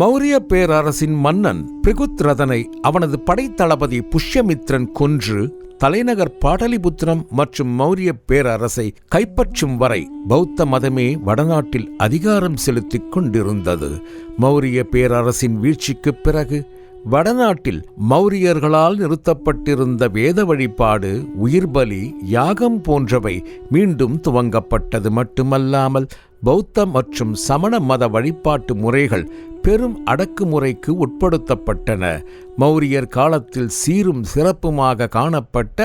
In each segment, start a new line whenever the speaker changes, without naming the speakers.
மௌரிய பேரரசின் மன்னன் பிருகுத்ரதனை அவனது படைத்தளபதி புஷ்யமித்ரன் கொன்று தலைநகர் பாடலிபுத்திரம் மற்றும் மௌரிய பேரரசை கைப்பற்றும் வரை பௌத்த மதமே வடநாட்டில் அதிகாரம் செலுத்திக் கொண்டிருந்தது. மௌரிய பேரரசின் வீழ்ச்சிக்குப் பிறகு வடநாட்டில் மௌரியர்களால் நிறுத்தப்பட்டிருந்த வேத வழிபாடு, உயிர்பலி, யாகம் போன்றவை மீண்டும் துவங்கப்பட்டது மட்டுமல்லாமல் பௌத்த மற்றும் சமண மத வழிபாட்டு முறைகள் பெரும் அடக்குமுறைக்கு உட்படுத்தப்பட்டன. மௌரியர் காலத்தில் சீரும் சிறப்புமாக காணப்பட்ட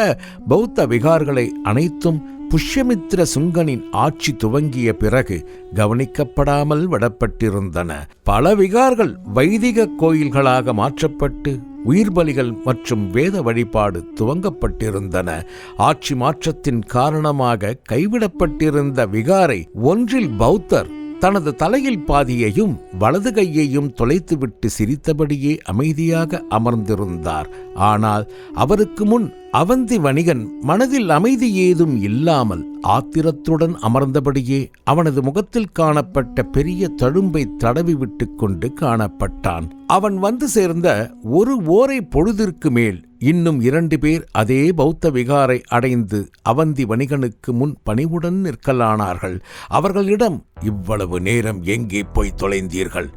பௌத்த விகார்களை அனைத்தும் புஷ்யமித்ர சுங்கனின் ஆட்சி துவங்கிய பிறகு கவனிக்கப்படாமல் விடப்பட்டிருந்தன. பல விகார்கள் வைதிக கோயில்களாக மாற்றப்பட்டு உயிர்பலிகள் மற்றும் வேத வழிபாடு துவங்கப்பட்டிருந்தன. ஆட்சி மாற்றத்தின் காரணமாக கைவிடப்பட்டிருந்த விகாரை ஒன்றில் பௌத்தர் தனது தலையில் பாதியையும் வலது கையையும் தொலைத்துவிட்டு சிரித்தபடியே அமைதியாக அமர்ந்திருந்தார். ஆனால் அவருக்கு முன் அவந்தி வணிகன் மனதில் அமைதி ஏதும் இல்லாமல் ஆத்திரத்துடன் அமர்ந்தபடியே அவனது முகத்தில் காணப்பட்ட பெரிய தழும்பை தடவி விட்டு கொண்டு காணப்பட்டான். அவன் வந்து சேர்ந்த ஒரு ஓரை பொழுதிற்கு மேல் இன்னும் 2 பேர் அதே பௌத்த விகாரை அடைந்து அவந்தி வணிகனுக்கு முன் பணிவுடன் நிற்கலானார்கள். அவர்களிடம், "இவ்வளவு நேரம் எங்கே போய் தொலைந்தீர்கள்?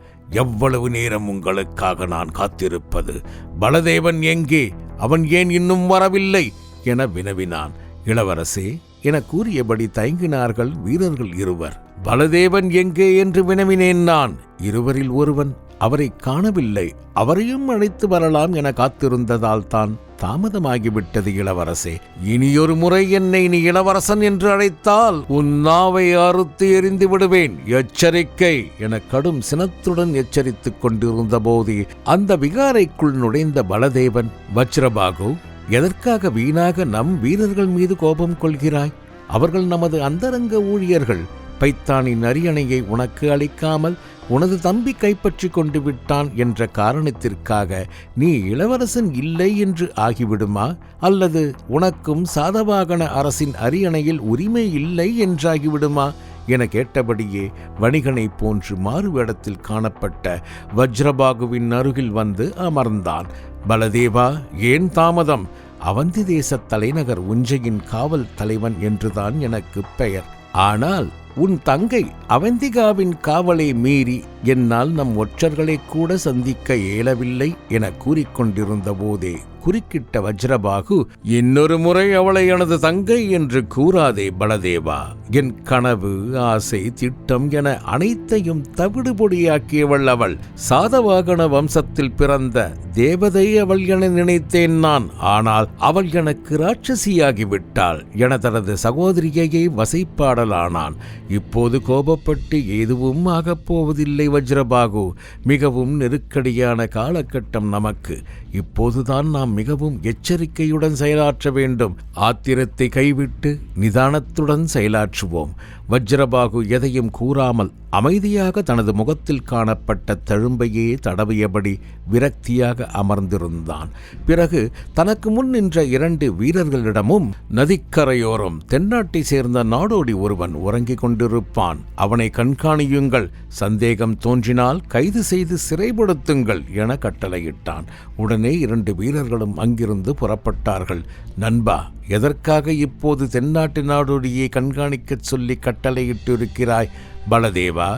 எவ்வளவு நேரம் உங்களுக்காக நான் காத்திருப்பது? பலதேவன் எங்கே? அவன் ஏன் இன்னும் வரவில்லை?" என வினவினான். "இளவரசே" என கூறியபடி தயங்கினார்கள் வீரர்கள் இருவர். "பலதேவன் எங்கே என்று வினவினேன் நான். இருவரில் ஒருவன் அவரை காணவில்லை. அவரையும் அழைத்து வரலாம் என காத்திருந்ததால் தான் தாமதமாகிவிட்டது இளவரசே. இனியொரு முறை என்னை நீ இளவரசன் என்று அழைத்தால் உன் நாவை அறுத்து எறிந்து விடுவேன். எச்சரிக்கை" என கடும் சினத்துடன் எச்சரித்துக் கொண்டிருந்த போது அந்த விகாரைக்குள் நுழைந்த பலதேவன், "வஜ்ரபாகு, எதற்காக வீணாக நம் வீரர்கள் மீது கோபம் கொள்கிறாய்? அவர்கள் நமது அந்தரங்க ஊழியர்கள். பைத்தானின் அரியணையை உனக்கு அளிக்காமல் உனது தம்பி கைப்பற்றி கொண்டு விட்டான் என்ற காரணத்திற்காக நீ இளவரசன் இல்லை என்று ஆகிவிடுமா? அல்லது உனக்கும் சாதவாகன அரசின் அரியணையில் உரிமை இல்லை என்றாகிவிடுமா என கேட்டபடியே வணிகனை போன்று மாறுவேடத்தில் காணப்பட்ட வஜ்ரபாகுவின் அருகில் வந்து அமர்ந்தான். "பலதேவா, ஏன் தாமதம்? அவந்தி தேச தலைநகர் உஞ்சையின் காவல் தலைவன் என்றுதான் எனக்கு பெயர். ஆனால் உன் தங்கை அவந்திகாவின் காவலை மீறி என்னால் நம் ஒற்றர்களை கூட சந்திக்க இயலவில்லை என கூறிக்கொண்டிருந்த போதே குறுக்கிட்ட வஜ்ரபாகு, "இன்னொரு முறை அவளை எனது தங்கை என்று கூறாதே பலதேவா. என் கனவு, ஆசை, திட்டம் என அனைத்தையும் தவிடுபொடியாக்கியவள் அவள். சாதவாகன வம்சத்தில் பிறந்த தேவதை அவள் என நினைத்தேன் நான். ஆனால் அவள் எனக்கு ராட்சசியாகிவிட்டாள்" என தனது சகோதரியையை வசைப்பாடலானான். "இப்போது கோபப்பட்டு எதுவும் ஆகப்போவதில்லை வஜ்ரபாகு. மிகவும் நெருக்கடியான காலகட்டம் நமக்கு. இப்போதுதான் நாம் மிகவும் எச்சரிக்கையுடன் செயலாற்ற வேண்டும். ஆத்திரத்தை கைவிட்டு நிதானத்துடன் செயலாற்றுவோம்." வஜ்ரபாகு எதையும் கூறாமல் அமைதியாக தனது முகத்தில் காணப்பட்ட தழும்பையே தடவியபடி விரக்தியாக அமர்ந்திருந்தான். பிறகு தனக்கு முன் நின்ற 2 வீரர்களிடமும், "நதிக்கரையோரம் தென்னாட்டை சேர்ந்த நாடோடி ஒருவன் உறங்கிக் கொண்டிருப்பான். அவனை கண்காணியுங்கள். சந்தேகம் தோன்றினால் கைது செய்து சிறைப்படுத்துங்கள்" என கட்டளையிட்டான். உடனே 2 வீரர்களும் அங்கிருந்து புறப்பட்டார்கள். "நண்பா, எதற்காக இப்போது தென்னாட்டு நாடோடியை கண்காணிக்கச் சொல்லி கட்டளையிட்டிருக்கிறாய்? பலதேவா,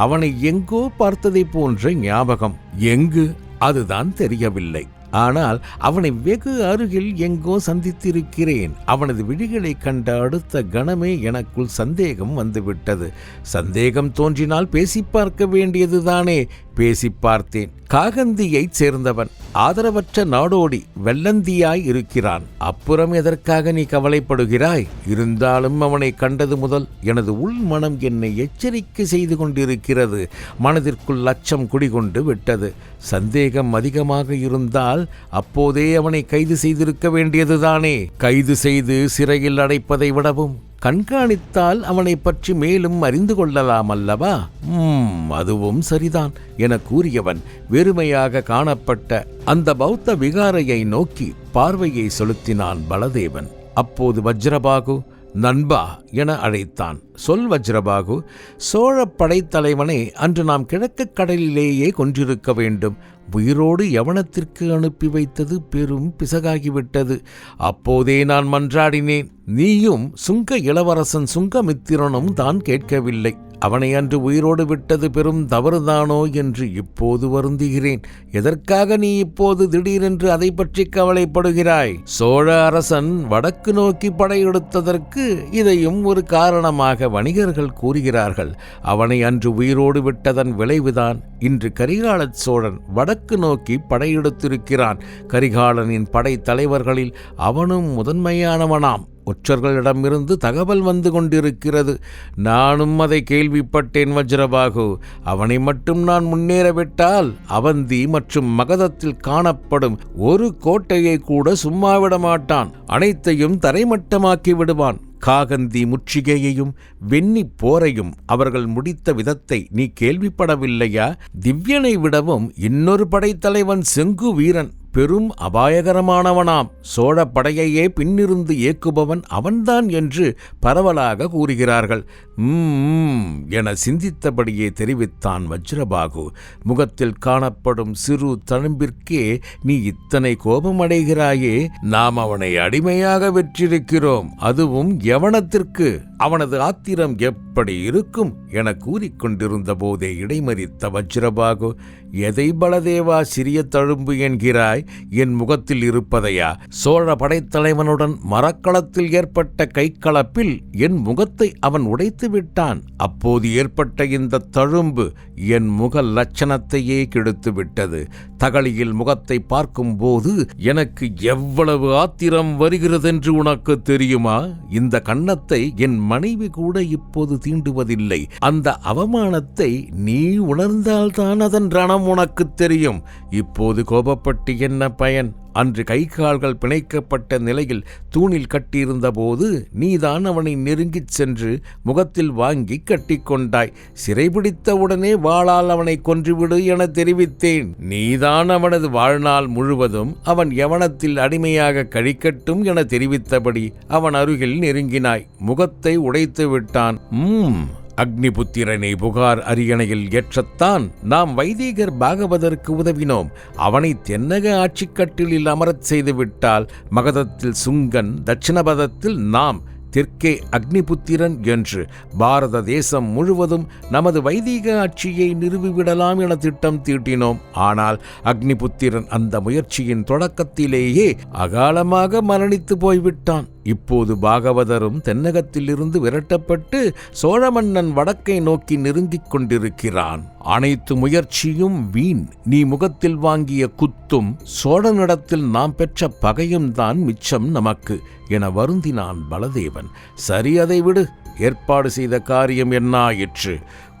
அவனை எங்கோ பார்த்ததை போன்ற ஞாபகம். எங்கு? அதுதான் தெரியவில்லை. ஆனால் அவனை வெகு அருகில் எங்கோ சந்தித்திருக்கிறேன். அவனது விழிகளை கண்ட அடுத்த கணமே எனக்குள் சந்தேகம் வந்துவிட்டது. சந்தேகம் தோன்றினால் பேசி பார்க்க வேண்டியதுதானே? பேசி பார்த்தேன். காகந்தியைச் சேர்ந்தவன். ஆதரவற்ற நாடோடி. வெள்ளந்தியாய் இருக்கிறான். அப்புறம் எதற்காக நீ கவலைப்படுகிறாய்? இருந்தாலும் அவனை கண்டது முதல் எனது உள் மனம் என்னை எச்சரிக்கை செய்து கொண்டிருக்கிறது. மனதிற்குள் அச்சம் குடிகொண்டு விட்டது. சந்தேகம் அதிகமாக இருந்தால் அப்போதே அவனை கைது செய்திருக்க வேண்டியதுதானே? கைது செய்து சிறையில் அடைப்பதை விடவும் கண்காணித்தால் அவனை பற்றி மேலும் அறிந்து கொள்ளலாம் அல்லவா? அதுவும் சரிதான் என கூறியவன் வெறுமையாக காணப்பட்ட அந்த பௌத்த விகாரையை நோக்கி பார்வையை செலுத்தினான் பலதேவன். அப்போது வஜ்ரபாகு, நண்பா என அழைத்தான். சொல் வஜ்ரபாகு, சோழ படைத்தலைவனை அன்று நாம் கிழக்குக் கடலிலேயே கொன்றிருக்க வேண்டும். உயிரோடு யவனத்திற்கு அனுப்பி வைத்தது பெரும் பிசகாகிவிட்டது. அப்போதே நான் மன்றாடினேன். நீயும் சுங்க இளவரசன் சுங்கமித்திரனும் தான் கேட்கவில்லை. அவனை அன்று உயிரோடு விட்டது பெரும் தவறுதானோ என்று இப்போது வருந்துகிறேன். எதற்காக நீ இப்போது திடீரென்று அதை பற்றி கவலைப்படுகிறாய்? சோழ அரசன் வடக்கு நோக்கி படையெடுத்ததற்கு இதையும் ஒரு காரணமாக வணிகர்கள் கூறுகிறார்கள். அவனை அன்று உயிரோடு விட்டதன் விளைவுதான் இன்று கரிகாலச் சோழன் வடக்கு நோக்கி படையெடுத்திருக்கிறான். கரிகாலனின் படை தலைவர்களில் அவனும் முதன்மையானவனாம். ஒற்றர்களிடமிருந்து தகவல் வந்து கொண்டிருக்கிறது. நானும் அதை கேள்விப்பட்டேன் வஜ்ரபாகு. அவனை மட்டும் நான் முன்னேறவிட்டால் அவந்தி மற்றும் மகதத்தில் காணப்படும் ஒரு கோட்டையை கூட சும்மாவிட மாட்டான். அனைத்தையும் தரைமட்டமாக்கி விடுவான். காகந்தி முற்றுகையையும் வெண்ணி போரையும் அவர்கள் முடித்த விதத்தை நீ கேள்விப்படவில்லையா? திவ்யனை விடவும் இன்னொரு படைத்தலைவன் செங்கு வீரன் பெரும் அபாயகரமானவனாம். சோழ படையையே பின்னிருந்து இயக்குபவன் அவன்தான் என்று பரவலாக கூறுகிறார்கள். என சிந்தித்தபடியே தெரிவித்தான் வஜ்ரபாகு. முகத்தில் காணப்படும் சிறு தழும்பிற்கே நீ இத்தனை கோபமடைகிறாயே? நாம் அவனை அடிமையாக வெற்றிருக்கிறோம், அதுவும் யவனத்திற்கு. அவனது ஆத்திரம் எப்படி இருக்கும் என கூறிக்கொண்டிருந்த போதே இடைமறித்த வஜ்ரபாகு, எதை பலதேவா சிறிய தழும்பு என்கிறாய்? என் முகத்தில் இருப்பதையா? சோழ படைத்தலைவனுடன் மரக்களத்தில் ஏற்பட்ட கைக்கலப்பில் என் முகத்தை அவன் உடைத்து விட்டான். அப்போது ஏற்பட்ட இந்த தழும்பு என் முக லட்சணத்தையே கெடுத்து விட்டது. தகளியில் முகத்தை பார்க்கும் போது எனக்கு எவ்வளவு ஆத்திரம் வருகிறதென்று உனக்கு தெரியுமா? இந்த கன்னத்தை என் மனைவி கூட இப்போது தீண்டுவதில்லை. அந்த அவமானத்தை நீ உணர்ந்தால்தான் அதன் ரணம் உனக்கு தெரியும். இப்போது கோபப்பட்டு என்ன பயன்? அன்று கை கால்கள் பிணைக்கப்பட்ட நிலையில் தூணில் கட்டியிருந்த போது நீதான் அவனை நெருங்கிச் சென்று முகத்தில் வாங்கி கட்டிக்கொண்டாய். சிறைபிடித்தவுடனே வாளால் அவனை கொன்றுவிடு என தெரிவித்தேன். நீதான் அவனது வாழ்நாள் முழுவதும் அவன் யவனத்தில் அடிமையாக கழிக்கட்டும் என தெரிவித்தபடி அவன் அருகில் நெருங்கினாய். முகத்தை உடைத்து விட்டான். அக்னிபுத்திரனை புகார் அரியணையில் ஏற்றத்தான் நாம் வைதீகர் பாகவதற்கு உதவினோம். அவனை தென்னக ஆட்சிக்கட்டிலில் அமரச் செய்துவிட்டால் மகதத்தில் சுங்கன், தட்சிணபதத்தில் நாம், தெற்கே அக்னிபுத்திரன் என்று பாரத தேசம் முழுவதும் நமது வைதீக ஆட்சியை நிறுவிவிடலாம் என திட்டம் தீட்டினோம். ஆனால் அக்னிபுத்திரன் அந்த முயற்சியின் தொடக்கத்திலேயே அகாலமாக மரணித்து போய்விட்டான். இப்போது பாகவதரும் தென்னகத்திலிருந்து விரட்டப்பட்டு சோழ மன்னன் வடக்கை நோக்கி நெருங்கிக் கொண்டிருக்கிறான். அனைத்து முயற்சியும் வீண். நீ முகத்தில் வாங்கிய குத்தும் சோழனிடத்தில் நாம் பெற்ற பகையும் தான் மிச்சம் நமக்கு என வருந்தினான் பலதேவன். சரி, அதை விடு. ஏற்பாடு செய்த காரியம் என்ன ஆயிற்று?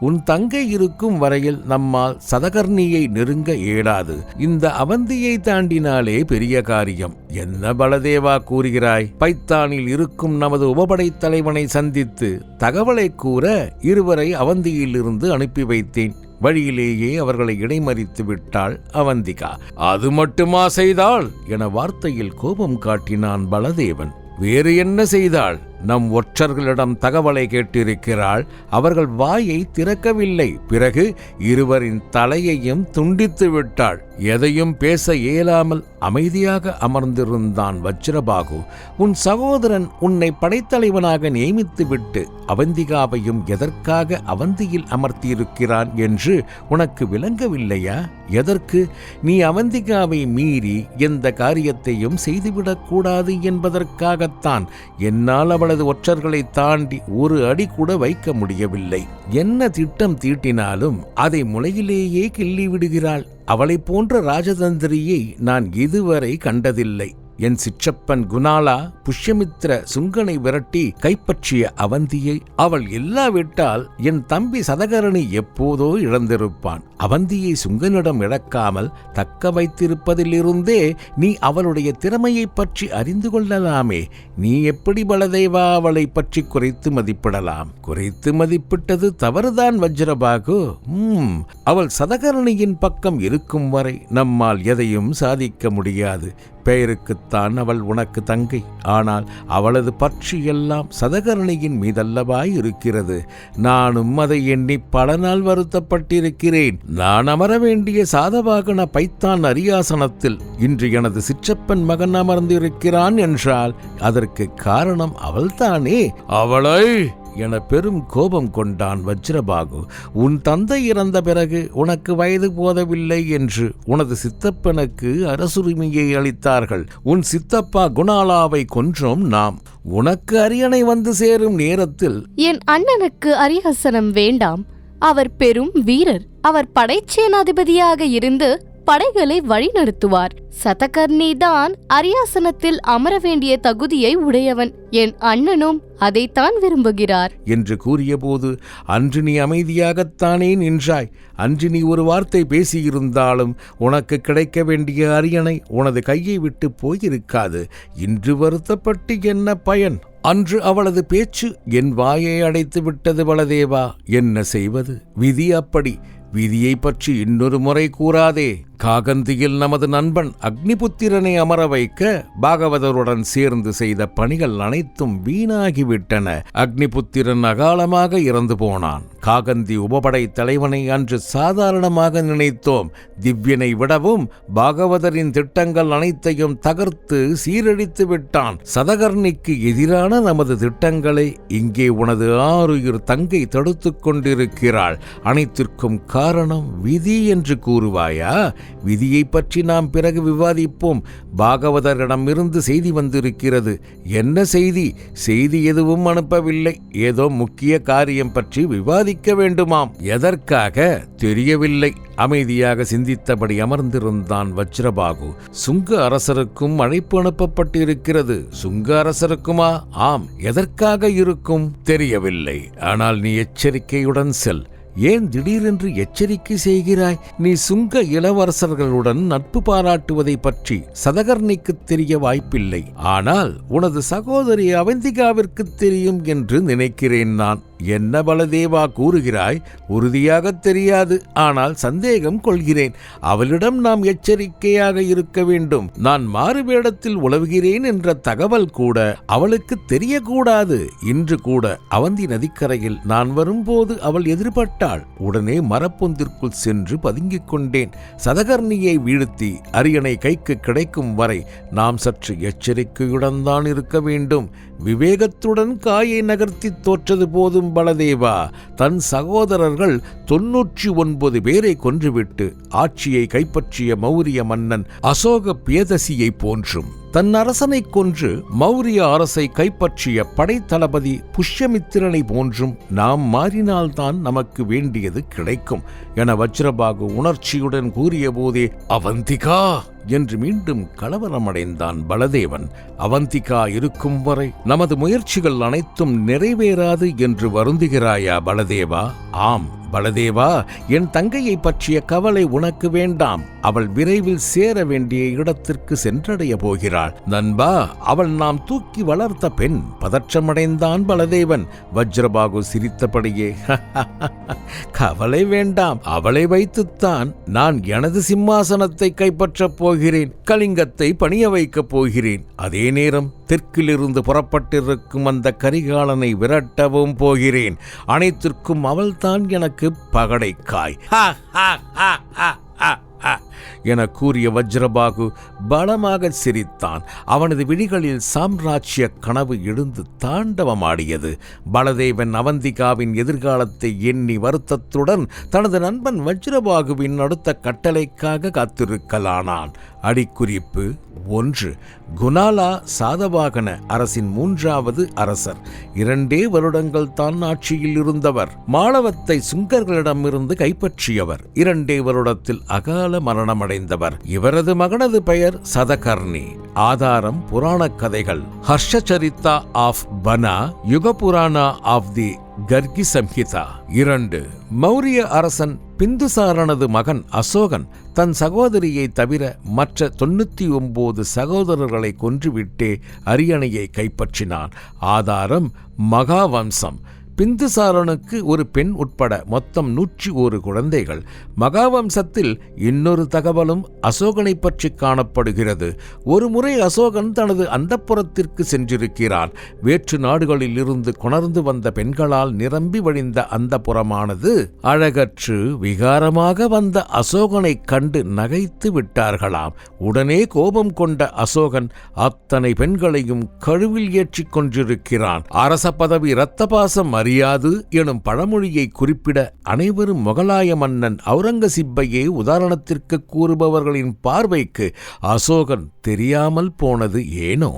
உன் தங்கை இருக்கும் வரையில் நம்மால் சதகர்ணியை நெருங்க இயலாது. இந்த அவந்தியை தாண்டினாலே பெரிய காரியம். என்ன பலதேவா கூறுகிறாய்? பைத்தானில் இருக்கும் நமது உபபடைத் தலைவனை சந்தித்து தகவலை கூற இருவரை அவந்தியிலிருந்து அனுப்பி வைத்தேன். வழியிலேயே அவர்களை இடைமறித்து விட்டாள் அவந்திகா. அது மட்டுமா செய்தாள் என வார்த்தையில் கோபம் காட்டினான் பலதேவன். வேறு என்ன செய்தாள்? நம் ஒற்றர்களிடம் தகவலை கேட்டிருக்கிறாள். அவர்கள் வாயை திறக்கவில்லை. பிறகு இருவரின் தலையையும் துண்டித்து விட்டாள். எதையும் பேச இயலாமல் அமைதியாக அமர்ந்திருந்தான் வஜ்ரபாகு. உன் சகோதரன் உன்னை படைத்தலைவனாக நியமித்துவிட்டு அவந்திகாவையும் எதற்காக அவந்தியில் அமர்த்தியிருக்கிறான் என்று உனக்கு விளங்கவில்லையா? எதற்கு? நீ அவந்திகாவை மீறி எந்த காரியத்தையும் செய்துவிடக்கூடாது என்பதற்காகத்தான். என்னால் அவளது ஒற்றர்களை தாண்டி ஒரு அடி கூட வைக்க முடியவில்லை. என்ன திட்டம் தீட்டினாலும் அதை முளையிலேயே கிள்ளி விடுகிறாள். அவளை போன்ற ராஜதந்திரியை நான் இதுவரை கண்டதில்லை. என் சிற்றப்பன் குணாலா புஷ்யமித்ர சுங்கனை விரட்டி கைப்பற்றிய அவந்தியை அவள் இல்லாவிட்டால் என் தம்பி சதகரணி எப்போதோ இழந்திருப்பான். அவந்தியை சுங்கனிடம் இழக்காமல் தக்க வைத்திருப்பதிலிருந்தே நீ அவளுடைய திறமையை பற்றி அறிந்து கொள்ளலாமே. நீ எப்படி பலதேவா அவளை பற்றி குறைத்து மதிப்பிடலாம்? குறைத்து மதிப்பிட்டது தவறுதான் வஜ்ரபாகு. அவள் சதகரணியின் பக்கம் இருக்கும் வரை நம்மால் எதையும் சாதிக்க முடியாது. பெயருக்குத்தான் அவள் உனக்கு தங்கை. ஆனால் அவளது பற்று எல்லாம் சதகர்ணியின் மீதல்லவாய் இருக்கிறது. நானும் அதை எண்ணி பல நாள் வருத்தப்பட்டிருக்கிறேன். நான் அமர வேண்டிய சாதவாகன பைத்தான் அரியாசனத்தில் இன்று எனது சிற்றப்பன் மகன் அமர்ந்திருக்கிறான் என்றால் அதற்கு காரணம் அவள்தானே. அவளை என பெரும் கோபம் கொண்டான் வஜ்ரபாகு. உன் தந்தை இறந்த பிறகு உனக்கு வயது போதவில்லை என்று உனது சித்தப்பனுக்கு அரசுரிமையை அளித்தார்கள். உன் சித்தப்பா குணாலாவை கொன்றோம் நாம். உனக்கு அரியணை வந்து சேரும் நேரத்தில்
என் அண்ணனுக்கு அரியாசனம் வேண்டாம். அவர் பெரும் வீரர். அவர் படைச்சேனாதிபதியாக இருந்து படைகளை வழிநடத்துவார். சதகர்ணிதான் அரியாசனத்தில் அமர வேண்டிய தகுதியை உடையவன். என் அண்ணனும் அதைத்தான் விரும்புகிறார்
என்று கூறியபோது, அன்று நீ அமைதியாகத்தானே நின்றாய். அன்று நீ ஒரு வார்த்தை பேசியிருந்தாலும் உனக்கு கிடைக்க வேண்டிய அரியணை உனது கையை விட்டு போயிருக்காது. இன்று வருத்தப்பட்டு என்ன பயன்? அன்று அவளது பேச்சு என் வாயை அடைத்து விட்டது பலதேவா. என்ன செய்வது? விதி அப்படி. விதியை பற்றி இன்னொரு முறை கூறாதே. காகந்தியில் நமது நண்பன் அக்னிபுத்திரனை அமர வைக்க பாகவதருடன் சேர்ந்து செய்த பணிகள் அனைத்தும் வீணாகிவிட்டன. அக்னிபுத்திரன் அகாலமாக இறந்து போனான். காகந்தி உபபடை தலைவனை அன்று சாதாரணமாக நினைத்தோம். திவ்யனை விடவும் பாகவதரின் திட்டங்கள் அனைத்தையும் தகர்த்து சீரழித்து விட்டான். சதகர்ணிக்கு எதிரான நமது திட்டங்களை இங்கே உனது ஆருயிர் தங்கை தடுத்துக் கொண்டிருக்கிறாள். அனைத்திற்கும் காரணம் விதி என்று கூறுவாயா? விதியை பற்றி நாம் பிறகு விவாதிப்போம். பாகவதரிடமிருந்து செய்தி வந்திருக்கிறது. என்ன செய்தி? செய்தி எதுவும் அனுப்பவில்லை. ஏதோ முக்கிய காரியம் பற்றி விவாதிக்க வேண்டுமாம். எதற்காக தெரியவில்லை. அமைதியாக சிந்தித்தபடி அமர்ந்திருந்தான் வஜ்ரபாகு. சுங்க அரசருக்கும் அழைப்பு அனுப்பப்பட்டிருக்கிறது. சுங்க அரசருக்குமா? ஆம். எதற்காக இருக்கும் தெரியவில்லை. ஆனால் நீ எச்சரிக்கையுடன் செல். ஏன் திடீரென்று எச்சரிக்கை செய்கிறாய்? நீ சுங்க இளவரசர்களுடன் நட்பு பாராட்டுவதை பற்றி சதகர்ணிக்கு தெரிய வாய்ப்பில்லை. ஆனால் உனது சகோதரி அவந்திகாவிற்கு தெரியும் என்று நினைக்கிறேன் நான். என்ன பலதேவா கூறுகிறாய்? உறுதியாக தெரியாது. ஆனால் சந்தேகம் கொள்கிறேன். அவளிடம் நாம் எச்சரிக்கையாக இருக்க வேண்டும். நான் மாறுவேடத்தில் உலவுகிறேன் என்ற தகவல் கூட அவளுக்கு தெரியக்கூடாது. இன்று கூட அவந்தி நதிக்கரையில் நான் வரும்போது அவள் எதிர்பட்டாள். உடனே மரப்பொந்திற்குள் சென்று பதுங்கிக் கொண்டேன். சதகர்ணியை வீழ்த்தி அரியணை கைக்கு கிடைக்கும் வரை நாம் சற்று எச்சரிக்கையுடன் தான் இருக்க வேண்டும். விவேகத்துடன் காயை நகர்த்தி தோற்றது போதும் பலதேவா. தன் சகோதரர்கள் 99 பேரை கொன்றுவிட்டு ஆட்சியை கைப்பற்றிய மௌரிய மன்னன் அசோக பியதசியை போன்றும், தன் அரசனை கொன்று மௌரிய அரசை கைப்பற்றிய படைத்தளபதி புஷ்யமித்திரனை போன்றும் நாம் மாறினால்தான் நமக்கு வேண்டியது கிடைக்கும் என வஜ்ரபாகு உணர்ச்சியுடன் கூறிய போதே அவந்திகா என்று மீண்டும் கலவரமடைந்தான் பலதேவன். அவந்திகா இருக்கும் வரை நமது முயற்சிகள் அனைத்தும் நிறைவேறாது என்று வருந்துகிறாயா பலதேவா? ஆம் பலதேவா, என் தங்கையை பற்றிய கவலை உனக்கு வேண்டாம். அவள் விரைவில் சேர வேண்டிய இடத்திற்கு சென்றடைய போகிறாள். நண்பா, அவள் நாம் தூக்கி வளர்த்த பெண். பதற்றமடைந்தான் பலதேவன். வஜ்ரபாகு சிரித்தபடியே கவலை வேண்டாம். அவளை வைத்துத்தான் நான் எனது சிம்மாசனத்தை கைப்பற்றப் போகிறேன். கலிங்கத்தை பணிய வைக்கப் போகிறேன். அதே நேரம் தெற்கிலிருந்து புறப்பட்டிருக்கும் அந்த கரிகாலனை விரட்டவும் போகிறேன். அனைத்திற்கும் அவள்தான் எனக்கு பகடைக்காய் என கூறிய வஜ்ரபாகு பலமாக சிரித்தான். அவனது விழிகளில் சாம்ராஜ்ய கனவு எழுந்து தாண்டவமாடியது. பலதேவன் அவந்திகாவின் எதிர்காலத்தை எண்ணி வருத்தத்துடன் தனது நண்பன் வஜ்ரபாகுவின் அடுத்த கட்டளைக்காக காத்திருக்கலானான். அடிக்குறிப்பு 1. குணாலா சாதவாகன அரசின் 3வது அரசர். 2 வருடங்கள் தான் ஆட்சியில் இருந்தவர். மாளவத்தை சுங்கர்களிடமிருந்து கைப்பற்றியவர். 2 வருடத்தில் அகால மரணமடைந்தவர். இவரது மகனது பெயர் சதகர்ணி. ஆதாரம் புராண கதைகள். ஹர்ஷச்சரிதா ஆஃப் பனா, யுக புராணா ஆஃப் தி கர்கி சம்ஹிதா. 2. மௌரிய அரசன் பிந்துசாரனது மகன் அசோகன் தன் சகோதரியை தவிர மற்ற 99 சகோதரர்களை கொன்றுவிட்டே அரியணையை கைப்பற்றினான். ஆதாரம் மகாவம்சம். பிந்துசாரனுக்கு ஒரு பெண் உட்பட மொத்தம் 101 குழந்தைகள். மகாவம்சத்தில் இன்னொரு தகவலும் அசோகனை பற்றி காணப்படுகிறது. ஒருமுறை அசோகன் தனது அந்தப்புரத்திற்கு சென்றிருக்கிறான். வேற்று நாடுகளில் இருந்து கொணர்ந்து வந்த பெண்களால் நிரம்பி வழிந்த அந்தப்புரமானது அழகற்று விகாரமாக வந்த அசோகனை கண்டு நகைத்து விட்டார்களாம். உடனே கோபம் கொண்ட அசோகன் அத்தனை பெண்களையும் கழுவில் ஏற்றிக் கொண்டிருக்கிறான். அரச பதவி இரத்தபாசம் அறியாது எனும் பழமொழியை குறிப்பிட அனைவரும் முகலாய மன்னன் அவுரங்கசீப்பையே உதாரணத்திற்கு கூறுபவர்களின் பார்வைக்கு அசோகன் தெரியாமல் போனது ஏனோ?